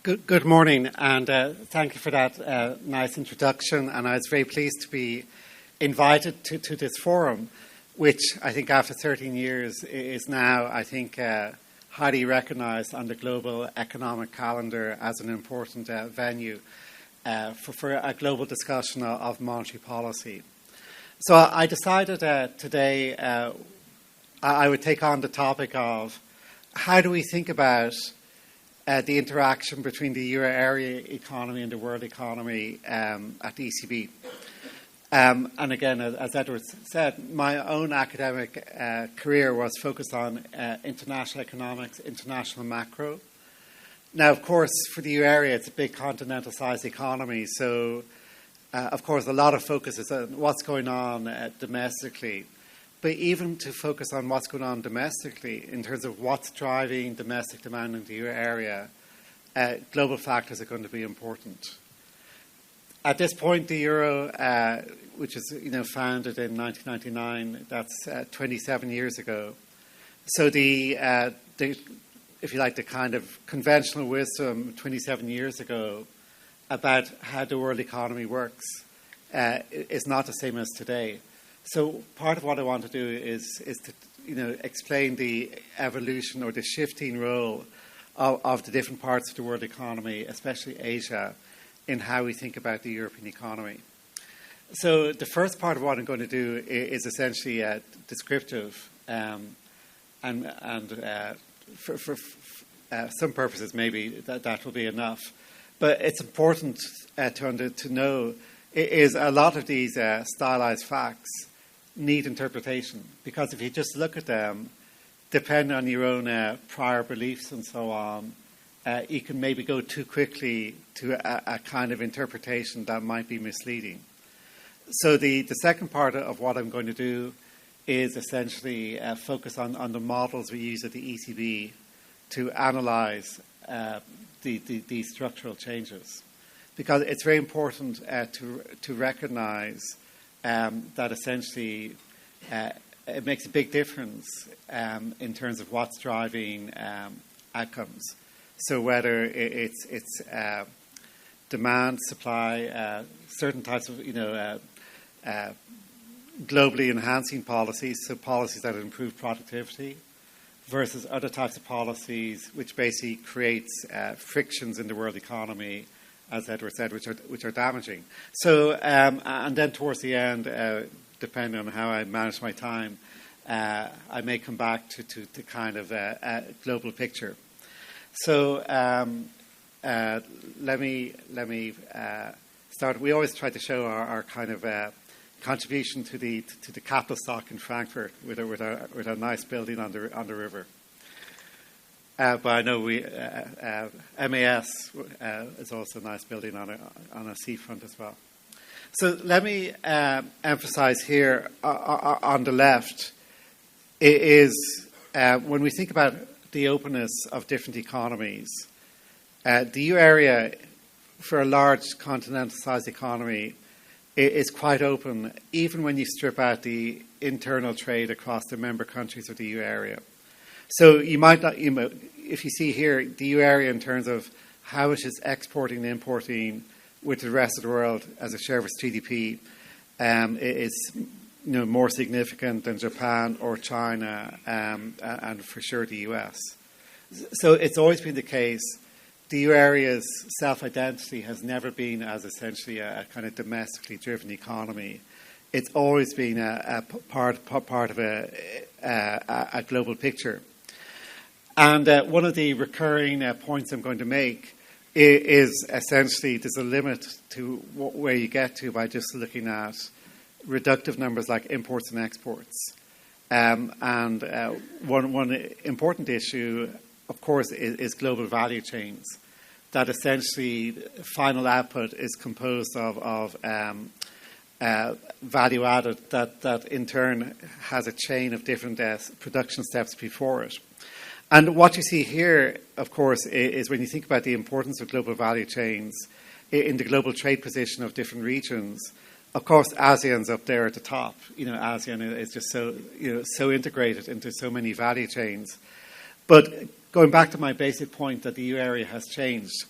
Good morning, and thank you for that nice introduction. And I was very pleased to be invited to this forum, which I think after 13 years is now, I think, highly recognised on the global economic calendar as an important venue for a global discussion of monetary policy. So I decided today I would take on the topic of how do we think about the interaction between the euro area economy and the world economy at the ECB. And again, as Edward said, my own academic career was focused on international economics, international macro. Now, of course, for the euro area, it's a big continental-sized economy, so of course, a lot of focus is on what's going on domestically. But even to focus on what's going on domestically in terms of what's driving domestic demand in the euro area, global factors are going to be important. At this point, the euro, which is founded in 1999, that's 27 years ago. So if you like, the kind of conventional wisdom 27 years ago about how the world economy works is not the same as today. So part of what I want to do is to explain the evolution or the shifting role of the different parts of the world economy, especially Asia, in how we think about the European economy. So the first part of what I'm going to do is essentially descriptive, and for some purposes maybe that will be enough. But it's important to know is a lot of these stylized facts need interpretation, because if you just look at them, depending on your own prior beliefs and so on, you can maybe go too quickly to a kind of interpretation that might be misleading. So the second part of what I'm going to do is essentially focus on the models we use at the ECB to analyse these structural changes, because it's very important to recognise that essentially it makes a big difference in terms of what's driving outcomes. So whether it's demand, supply, certain types of globally enhancing policies, so policies that improve productivity, versus other types of policies which basically creates frictions in the world economy, as Edward said, which are damaging. So, and then towards the end, depending on how I manage my time, I may come back to kind of a global picture. So let me start. We always try to show our kind of contribution to the capital stock in Frankfurt with a nice building on the river. But I know MAS is also a nice building on a seafront as well. So let me emphasize here on the left is when we think about the openness of different economies, the EU area for a large continental-sized economy is quite open, even when you strip out the internal trade across the member countries of the EU area. So you might not, if you see here, the EU area in terms of how much is exporting and importing with the rest of the world as a share of its GDP, is more significant than Japan or China, and for sure the US. So it's always been the case. The EU area's self-identity has never been as essentially a kind of domestically driven economy. It's always been a part of a global picture. And one of the recurring points I'm going to make is essentially there's a limit to where you get to by just looking at reductive numbers like imports and exports. And one important issue, of course, is global value chains. That essentially final output is composed of value added that in turn has a chain of different production steps before it. And what you see here, of course, is when you think about the importance of global value chains in the global trade position of different regions. Of course, ASEAN's up there at the top. ASEAN is just so integrated into so many value chains. But going back to my basic point that the EU area has changed,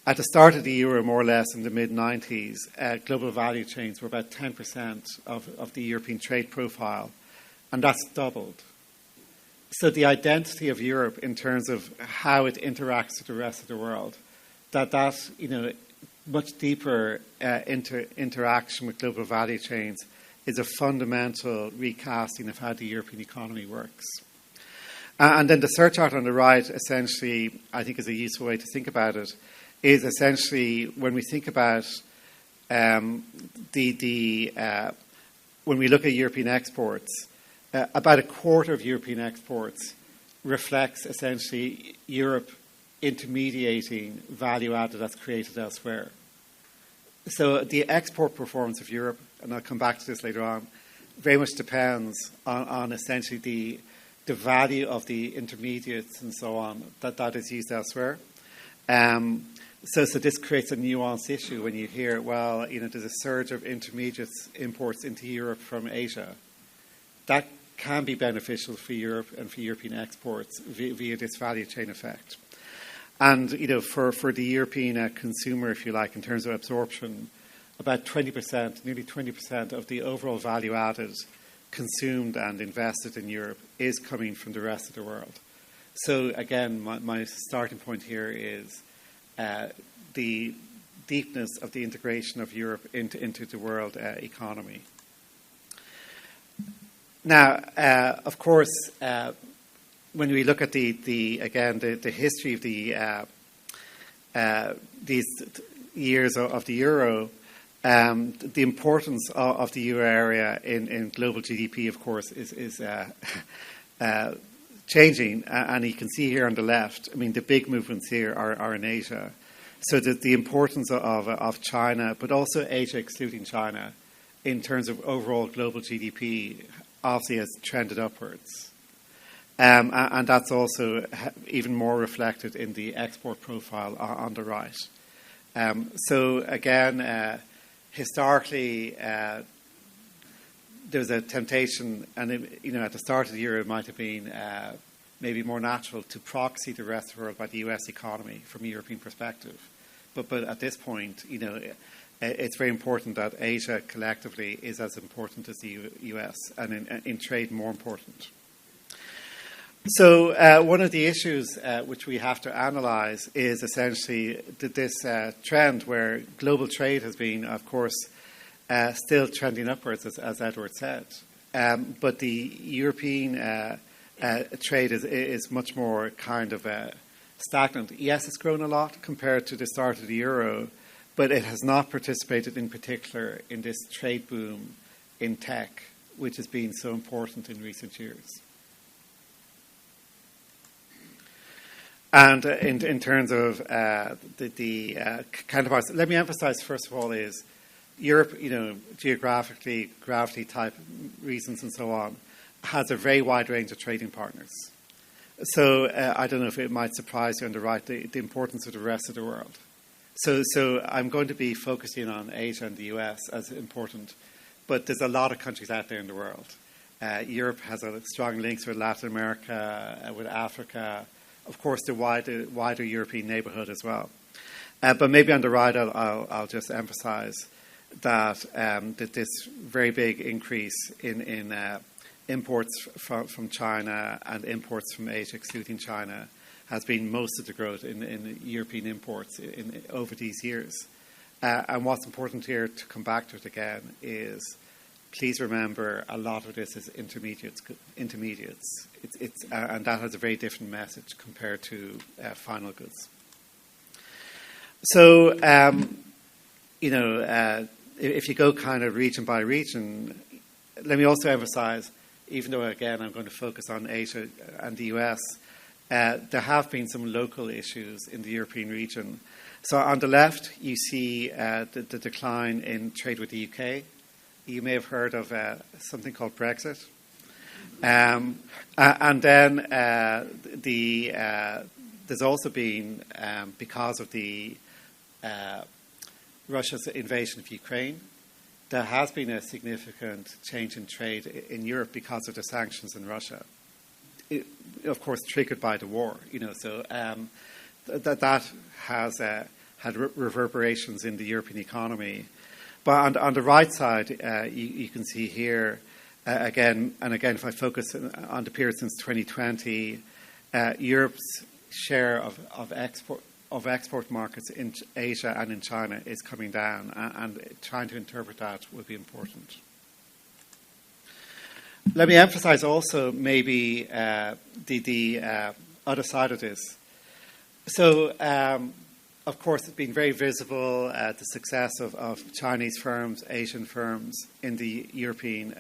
At the start of the euro, more or less in the mid-90s, global value chains were about 10% of the European trade profile, and that's doubled. So the identity of Europe in terms of how it interacts with the rest of the world, that much deeper interaction with global value chains is a fundamental recasting of how the European economy works. And then the search chart on the right, essentially, I think is a useful way to think about it, is essentially when we think about when we look at European exports, about a quarter of European exports reflects essentially Europe intermediating value added that's created elsewhere. So the export performance of Europe, and I'll come back to this later on, very much depends on essentially the value of the intermediates and so on that is used elsewhere. So this creates a nuanced issue when you hear, well, there's a surge of intermediates imports into Europe from Asia. That can be beneficial for Europe and for European exports via this value chain effect. And, for the European consumer, if you like, in terms of absorption, about 20%, nearly 20% of the overall value added consumed and invested in Europe is coming from the rest of the world. So, again, my starting point here is the deepness of the integration of Europe into the world economy. Now, of course, when we look at the history of these years of the euro, the importance of the euro area in global GDP, of course, is changing, and you can see here on the left, the big movements here are in Asia. So the importance of China, but also Asia excluding China, in terms of overall global GDP, obviously has trended upwards. And that's also even more reflected in the export profile on the right. So again, historically, there was a temptation, and at the start of the year, it might have been maybe more natural to proxy the rest of the world by the US economy from a European perspective. But at this point, it's very important that Asia collectively is as important as the US, and in trade more important. So one of the issues which we have to analyse is essentially this trend where global trade has been, of course, still trending upwards, as Edward said. But the European trade is much more kind of stagnant. Yes, it's grown a lot compared to the start of the euro, but it has not participated in particular in this trade boom in tech, which has been so important in recent years. And in terms of the counterparts, let me emphasize first of all is Europe, geographically, gravity type reasons and so on, has a very wide range of trading partners. So I don't know if it might surprise you on the right, the importance of the rest of the world. So I'm going to be focusing on Asia and the US as important, but there's a lot of countries out there in the world. Europe has a strong links with Latin America, with Africa, of course the wider European neighbourhood as well. But maybe on the right I'll just emphasize that this very big increase in imports from China and imports from Asia, excluding China, has been most of the growth in European imports over these years. And what's important here, to come back to it again, is please remember a lot of this is intermediates. And that has a very different message compared to final goods. So, if you go kind of region by region, let me also emphasize, even though, again, I'm going to focus on Asia and the US, there have been some local issues in the European region. So on the left, you see the decline in trade with the UK. You may have heard of something called Brexit. And then there's also been, because of the Russia's invasion of Ukraine, there has been a significant change in trade in Europe because of the sanctions in Russia. Of course, triggered by the war, so that has had reverberations in the European economy. But on the right side, you can see here, again, if I focus on the period since 2020, Europe's share of export markets in Asia and in China is coming down, and trying to interpret that will be important. Let me emphasize also maybe the other side of this. So, of course, it's been very visible the success of Chinese firms, Asian firms in the European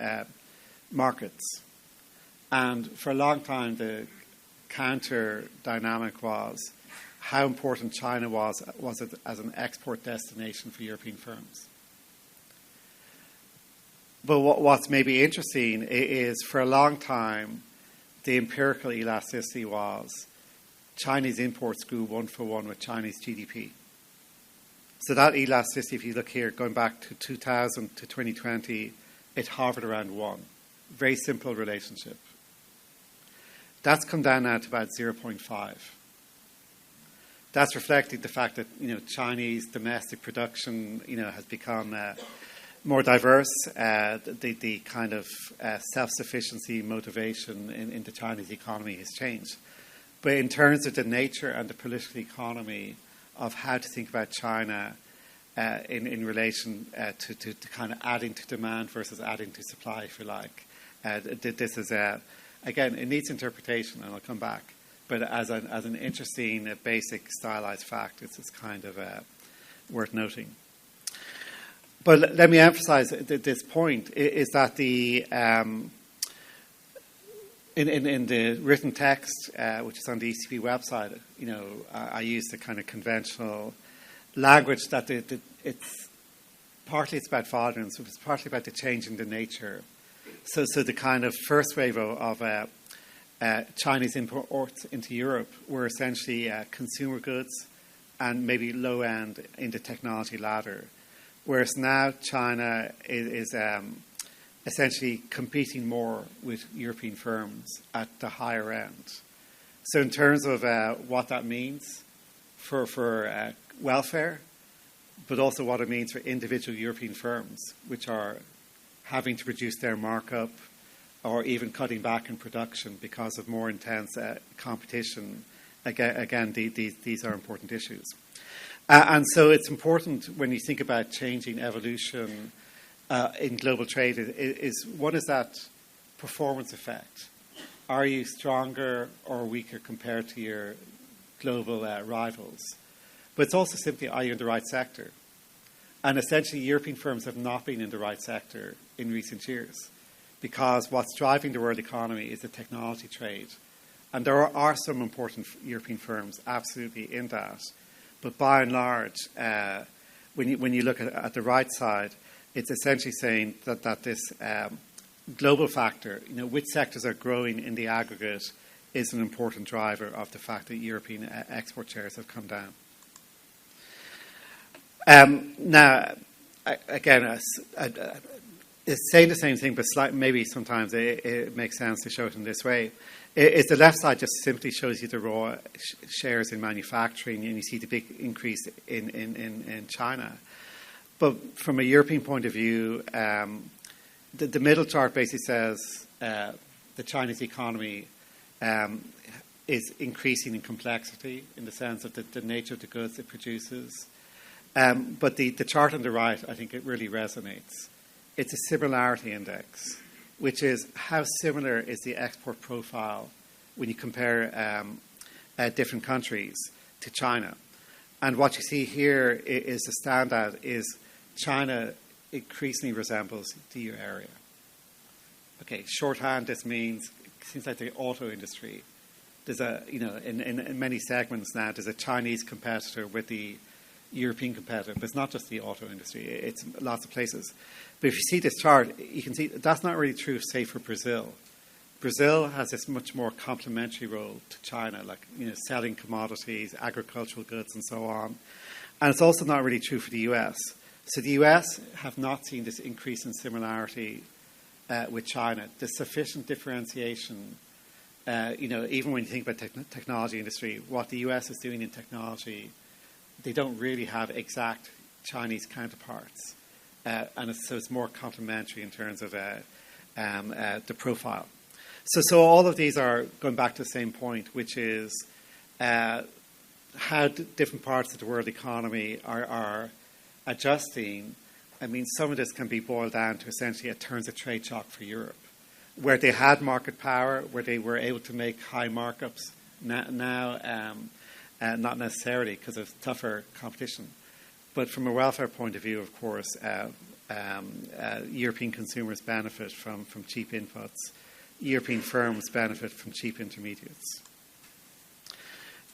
markets. And for a long time, the counter dynamic was how important China was as an export destination for European firms. But what's maybe interesting is for a long time, the empirical elasticity was Chinese imports grew 1-for-1 with Chinese GDP. So that elasticity, if you look here, going back to 2000 to 2020, it hovered around 1. Very simple relationship. That's come down now to about 0.5. That's reflecting the fact that Chinese domestic production has become more diverse. The kind of self-sufficiency motivation in the Chinese economy has changed. But in terms of the nature and the political economy of how to think about China in relation to kind of adding to demand versus adding to supply, if you like, this is, again, it needs interpretation, and I'll come back. But as an interesting, basic, stylized fact, it's kind of worth noting. But let me emphasize this point, is that the in the written text, which is on the ECB website, I use the kind of conventional language that it's about volumes, it's partly about the change in the nature. So the kind of first wave of Chinese imports into Europe were essentially consumer goods and maybe low end in the technology ladder, whereas now China is essentially competing more with European firms at the higher end. So in terms of what that means for welfare, but also what it means for individual European firms, which are having to reduce their markup or even cutting back in production because of more intense competition, again these are important issues. And so it's important when you think about changing evolution in global trade, what is that performance effect? Are you stronger or weaker compared to your global rivals? But it's also simply, are you in the right sector? And essentially, European firms have not been in the right sector in recent years, because what's driving the world economy is the technology trade. And there are some important European firms absolutely in that. But by and large, when you look at the right side, it's essentially saying that this global factor, which sectors are growing in the aggregate, is an important driver of the fact that European export shares have come down. Now, again, it's saying the same thing, but maybe sometimes it makes sense to show it in this way. Is the left side just simply shows you the raw shares in manufacturing, and you see the big increase in China. But from a European point of view, the middle chart basically says the Chinese economy is increasing in complexity in the sense of the nature of the goods it produces. But the chart on the right, I think it really resonates. It's a similarity index, which is how similar is the export profile when you compare different countries to China. And what you see here is the standout is China increasingly resembles the EU area. Okay, shorthand, this means, it seems like the auto industry. There's in many segments now, there's a Chinese competitor with the European competitor, but it's not just the auto industry, it's lots of places. But if you see this chart, you can see that's not really true, say, for Brazil. Brazil has this much more complementary role to China, like selling commodities, agricultural goods, and so on. And it's also not really true for the US. So the US have not seen this increase in similarity with China. There's sufficient differentiation. Even when you think about technology industry, what the US is doing in technology they don't really have exact Chinese counterparts. So it's more complementary in terms of the profile. So all of these are going back to the same point, which is how different parts of the world economy are adjusting. I mean, some of this can be boiled down to essentially a terms of trade shock for Europe, where they had market power, where they were able to make high markups. Now not necessarily because of tougher competition. But from a welfare point of view, of course, European consumers benefit from cheap inputs. European firms benefit from cheap intermediates.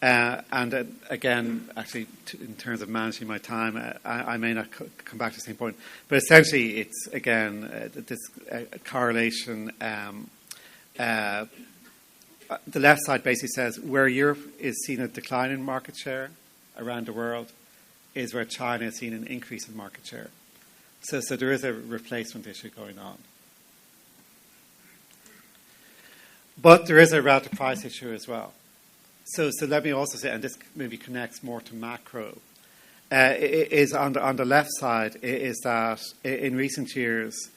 Again, actually, in terms of managing my time, I may not come back to the same point. But essentially, it's, again, this correlation. The left side basically says where Europe is seeing a decline in market share around the world is where China is seeing an increase in market share. So there is a replacement issue going on. But there is a relative price issue as well. So let me also say, and this maybe connects more to macro, is on the left side is that in recent years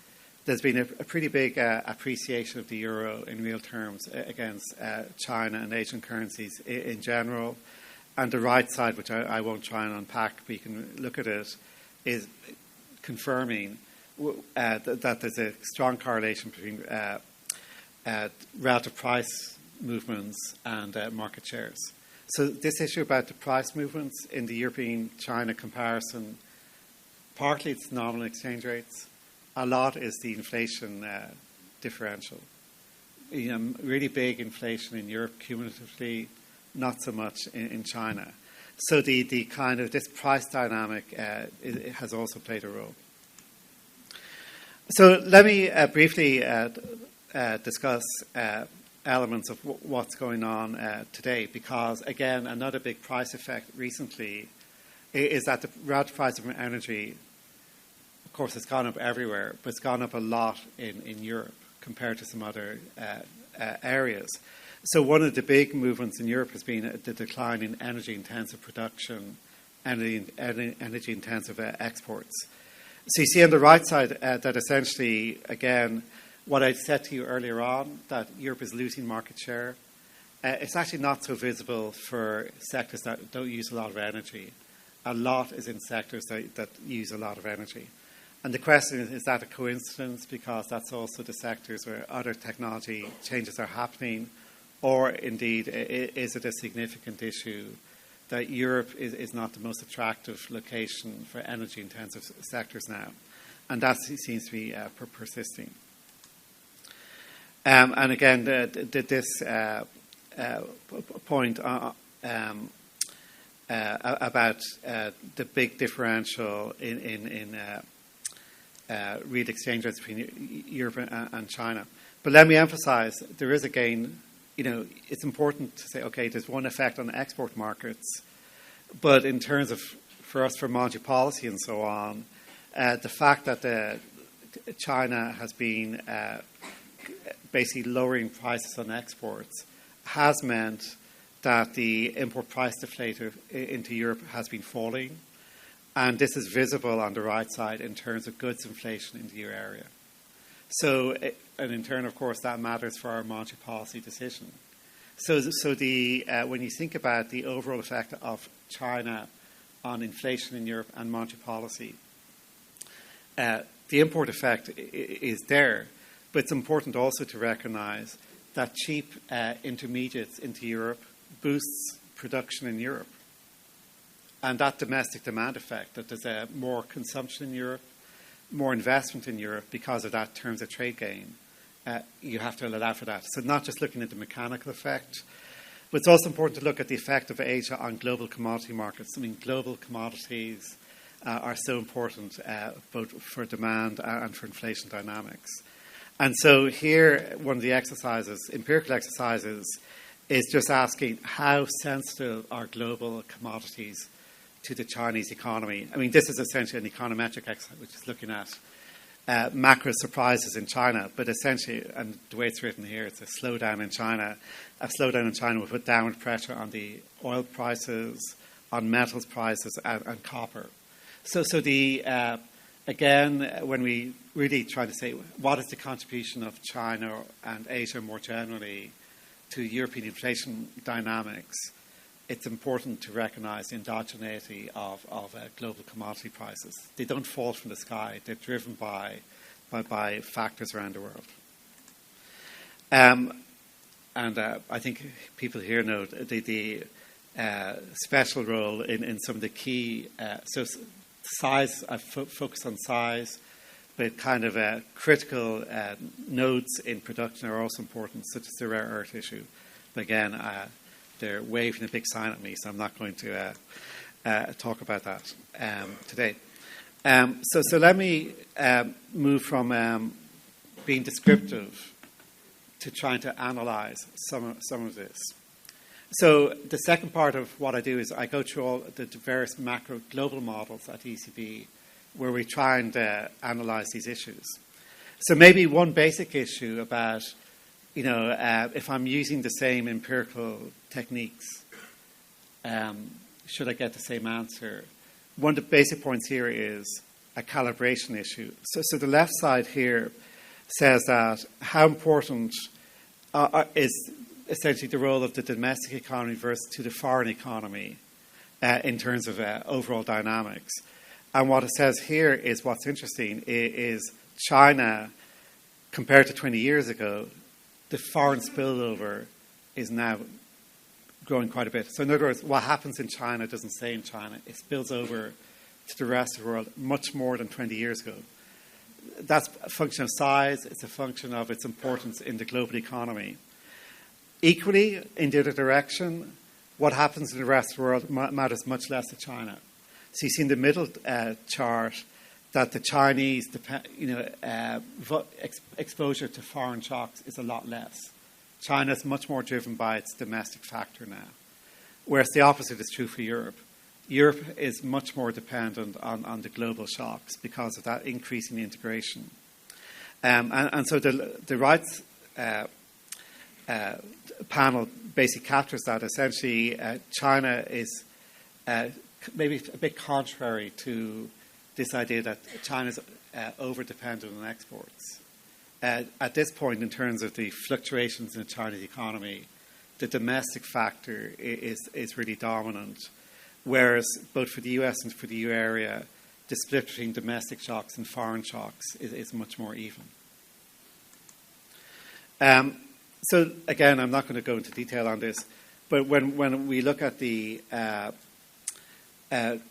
there's been a pretty big appreciation of the euro in real terms against China and Asian currencies in general. And the right side, which I won't try and unpack, but you can look at it, is confirming that there's a strong correlation between relative price movements and market shares. So this issue about the price movements in the European-China comparison, partly it's nominal exchange rates. A lot is the inflation differential. Really big inflation in Europe cumulatively, not so much in China. So the kind of this price dynamic it has also played a role. So let me briefly discuss elements of what's going on today, because again, another big price effect recently is that the relative price of energy, of course, it's gone up everywhere, but it's gone up a lot in Europe compared to some other areas. So one of the big movements in Europe has been the decline in energy-intensive production, energy-intensive exports. So you see on the right side that essentially, again, what I said to you earlier on, that Europe is losing market share, it's actually not so visible for sectors that don't use a lot of energy. A lot is in sectors that use a lot of energy. And the question is that a coincidence? Because that's also the sectors where other technology changes are happening, or indeed, is it a significant issue that Europe is not the most attractive location for energy-intensive sectors now? And that seems to be persisting. And again, this point about the big differential in real exchange rates between Europe and China. But let me emphasize, there is again, it's important to say, okay, there's one effect on export markets, but in terms of, for us, for monetary policy and so on, the fact that China has been basically lowering prices on exports has meant that the import price deflator into Europe has been falling. And this is visible on the right side in terms of goods inflation in the euro area. So, and in turn, of course, that matters for our monetary policy decision. So when you think about the overall effect of China on inflation in Europe and monetary policy, the import effect is there. But it's important also to recognize that cheap intermediates into Europe boosts production in Europe. And that domestic demand effect, that there's more consumption in Europe, more investment in Europe because of that terms of trade gain, you have to allow for that. So not just looking at the mechanical effect, but it's also important to look at the effect of Asia on global commodity markets. I mean, global commodities are so important both for demand and for inflation dynamics. And so here, one of the exercises, empirical exercises, is just asking how sensitive are global commodities to the Chinese economy. I mean, this is essentially an econometric exercise, which is looking at macro surprises in China. But essentially, and the way it's written here, it's a slowdown in China. A slowdown in China will put downward pressure on the oil prices, on metals prices and copper. So again, when we really try to say what is the contribution of China and Asia more generally to European inflation dynamics, it's important to recognize the endogeneity of global commodity prices. They don't fall from the sky. They're driven by factors around the world. I think people here know the special role in some of the key, so size, I focus on size, but kind of critical nodes in production are also important, such as the rare earth issue. But again, they're waving a big sign at me, so I'm not going to talk about that today. So let me move from being descriptive to trying to analyze some of this. So the second part of what I do is I go through all the various macro global models at ECB where we try and analyze these issues. So maybe one basic issue about, if I'm using the same empirical techniques, should I get the same answer? One of the basic points here is a calibration issue. So the left side here says that how important is essentially the role of the domestic economy versus to the foreign economy in terms of overall dynamics. And what it says here is what's interesting is China, compared to 20 years ago, the foreign spillover is now growing quite a bit. So in other words, what happens in China doesn't stay in China. It spills over to the rest of the world much more than 20 years ago. That's a function of size. It's a function of its importance in the global economy. Equally, in the other direction, what happens in the rest of the world matters much less to China. So you see in the middle chart that the Chinese, exposure to foreign shocks is a lot less. China is much more driven by its domestic factor now, whereas the opposite is true for Europe. Europe is much more dependent on the global shocks because of that increasing integration. And so the right panel basically captures that. Essentially, China is maybe a bit contrary to this idea that China is over-dependent on exports. At this point, in terms of the fluctuations in the Chinese economy, the domestic factor is really dominant, whereas both for the US and for the EU area, the split between domestic shocks and foreign shocks is much more even. So again, I'm not going to go into detail on this, but when we look at the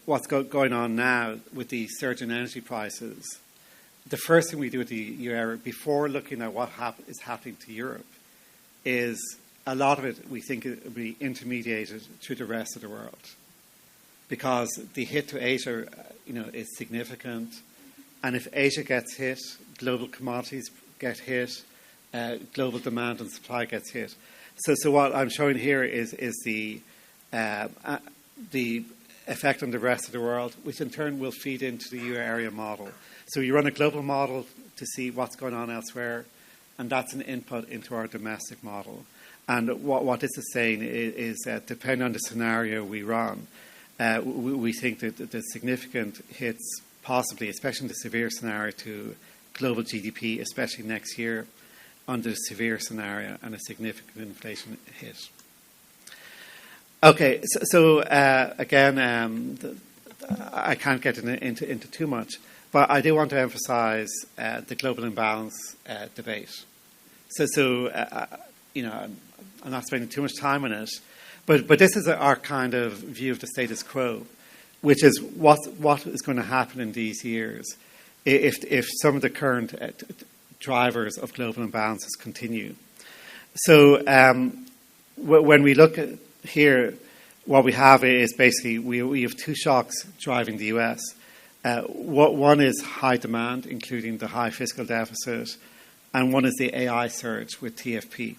what's going on now with the surge in energy prices, the first thing we do with the EU area, before looking at what is happening to Europe, is a lot of it we think it will be intermediated through the rest of the world, because the hit to Asia, is significant, and if Asia gets hit, global commodities get hit. Global demand and supply gets hit. So what I'm showing here is the effect on the rest of the world, which in turn will feed into the EU area model. So you run a global model to see what's going on elsewhere, and that's an input into our domestic model. And what this is saying is depending on the scenario we run, we think that the significant hits, possibly, especially in the severe scenario, to global GDP, especially next year, under the severe scenario, and a significant inflation hit. Okay, so again, I can't get into too much, but I do want to emphasize the global imbalance debate. So I'm not spending too much time on it, but this is our kind of view of the status quo, which is what is going to happen in these years if some of the current drivers of global imbalances continue. So when we look at here, what we have is basically we have two shocks driving the US. One is high demand, including the high fiscal deficit, and one is the AI surge with TFP.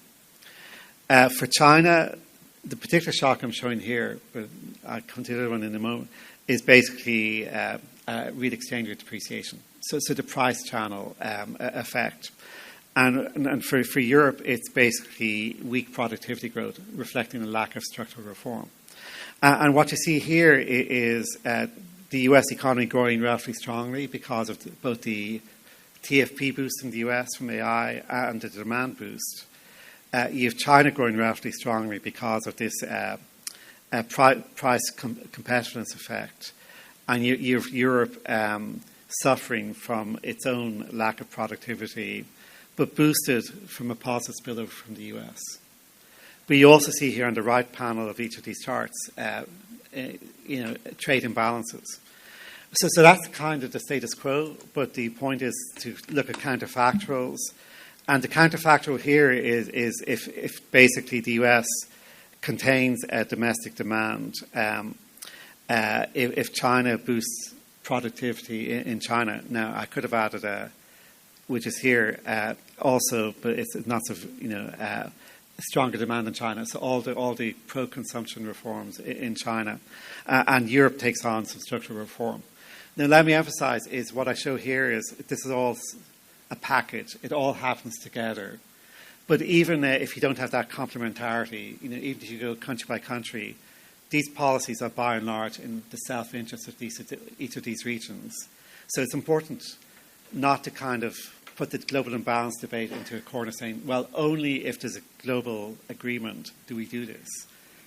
For China, the particular shock I'm showing here, but I'll come to the other one in a moment, is basically real exchange rate depreciation. So the price channel effect. And for Europe, it's basically weak productivity growth, reflecting a lack of structural reform. And what you see here is the US economy growing relatively strongly because of both the TFP boost in the US from AI and the demand boost. You have China growing relatively strongly because of this price competitiveness effect. And you have Europe suffering from its own lack of productivity, but boosted from a positive spillover from the US. But you also see here on the right panel of each of these charts, trade imbalances. So that's kind of the status quo, but the point is to look at counterfactuals. And the counterfactual here is if basically the US contains domestic demand, if China boosts productivity in China. Now, I could have added which is here also, but it's not so, stronger demand in China. So all the pro-consumption reforms in China, and Europe takes on some structural reform. Now, let me emphasize is what I show here is this is all a package. It all happens together. But even if you don't have that complementarity, even if you go country by country, these policies are by and large in the self-interest of each of these regions. So it's important not to kind of put the global imbalance debate into a corner saying, well, only if there's a global agreement do we do this.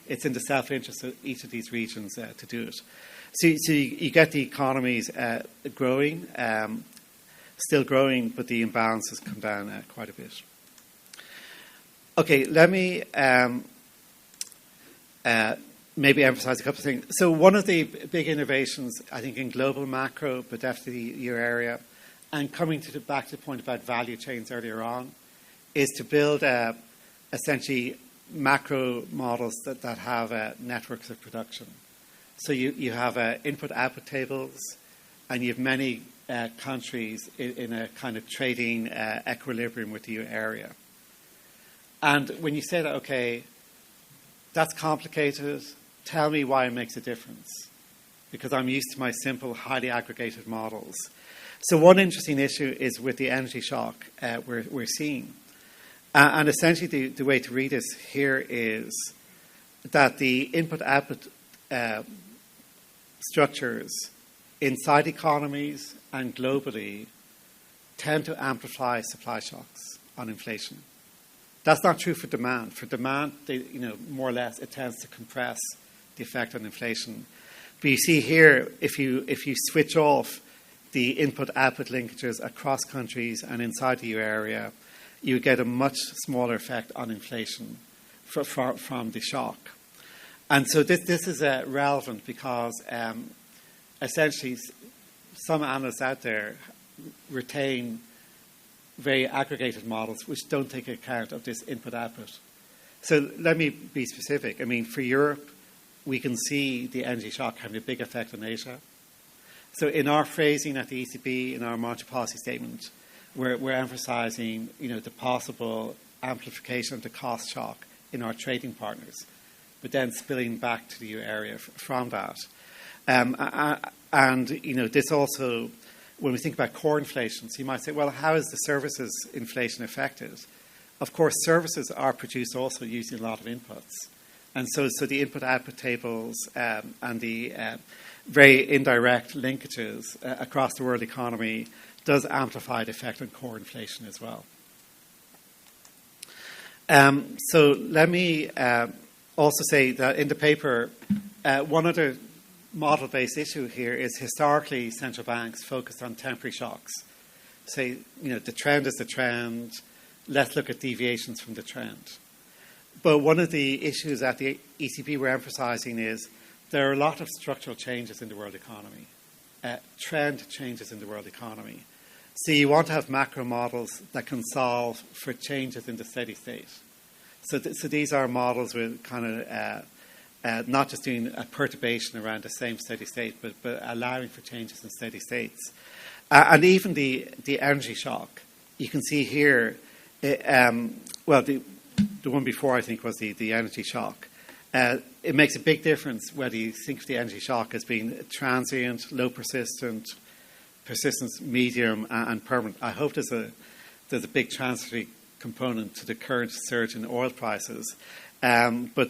It's in the self-interest of each of these regions to do it. So you get the economies growing, still growing, but the imbalances come down quite a bit. Okay, let me maybe emphasize a couple of things. So one of the big innovations, I think, in global macro, but definitely your area, and coming back to the point about value chains earlier on, is to build essentially macro models that have networks of production. So you have input-output tables, and you have many countries in a kind of trading equilibrium with the area. And when you say that, okay, that's complicated, tell me why it makes a difference. Because I'm used to my simple, highly aggregated models. So one interesting issue is with the energy shock we're seeing. And essentially the way to read this here is that the input-output structures inside economies and globally tend to amplify supply shocks on inflation. That's not true for demand. For demand, more or less, it tends to compress the effect on inflation. But you see here, if you switch off the input-output linkages across countries and inside the EU area, you get a much smaller effect on inflation from the shock. And so this is relevant because essentially some analysts out there retain very aggregated models which don't take account of this input-output. So let me be specific. I mean, for Europe, we can see the energy shock having a big effect on Asia. So in our phrasing at the ECB, in our monetary policy statement, we're emphasizing, the possible amplification of the cost shock in our trading partners, but then spilling back to the EU area from that. And this also, when we think about core inflation, so you might say, well, how is the services inflation affected? Of course, services are produced also using a lot of inputs. And so the input-output tables and the very indirect linkages across the world economy does amplify the effect on core inflation as well. So let me also say that in the paper, one other model-based issue here is historically central banks focused on temporary shocks. Say, the trend is the trend. Let's look at deviations from the trend. But one of the issues that the ECB were emphasizing is there are a lot of structural changes in the world economy, trend changes in the world economy. So you want to have macro models that can solve for changes in the steady state. So these are models with kind of not just doing a perturbation around the same steady state, but allowing for changes in steady states. And even the energy shock, you can see here, the one before I think was the energy shock. It makes a big difference whether you think of the energy shock as being transient, low persistence, medium, and permanent. I hope there's a big transitory component to the current surge in oil prices. But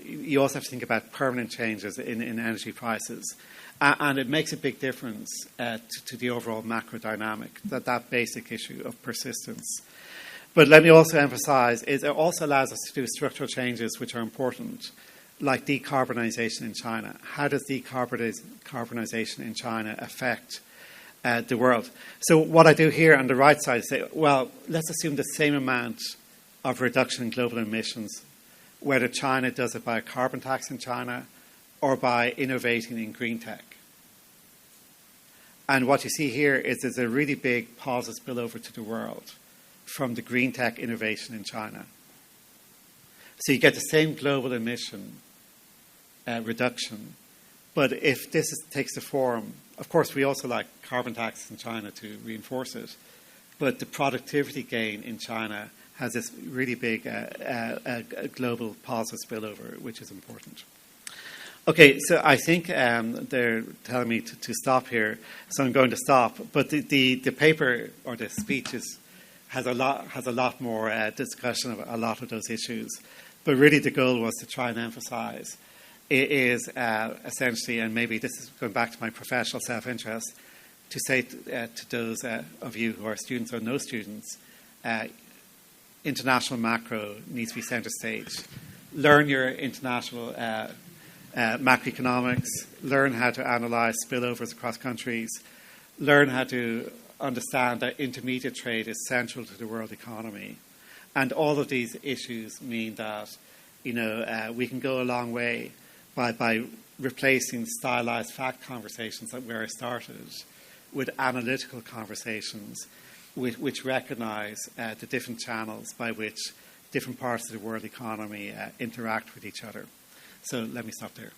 you also have to think about permanent changes in energy prices. And it makes a big difference to the overall macro dynamic, that basic issue of persistence. But let me also emphasize, it also allows us to do structural changes which are important, like decarbonisation in China. How does decarbonisation in China affect the world? So what I do here on the right side is say, well, let's assume the same amount of reduction in global emissions, whether China does it by a carbon tax in China or by innovating in green tech. And what you see here is there's a really big positive spillover to the world from the green tech innovation in China. So you get the same global emission reduction, but if this takes the form, of course we also like carbon taxes in China to reinforce it, but the productivity gain in China has this really big global positive spillover, which is important. Okay, so I think they're telling me to stop here, so I'm going to stop. But the paper or the speech has a lot more discussion of a lot of those issues. But really, the goal was to try and emphasise is essentially, and maybe this is going back to my professional self-interest, to say to those of you who are students or no students, international macro needs to be centre stage. Learn your international macroeconomics, learn how to analyse spillovers across countries, learn how to understand that intermediate trade is central to the world economy. And all of these issues mean that, we can go a long way by replacing stylised fact conversations that where I started with analytical conversations which recognise the different channels by which different parts of the world economy interact with each other. So let me stop there.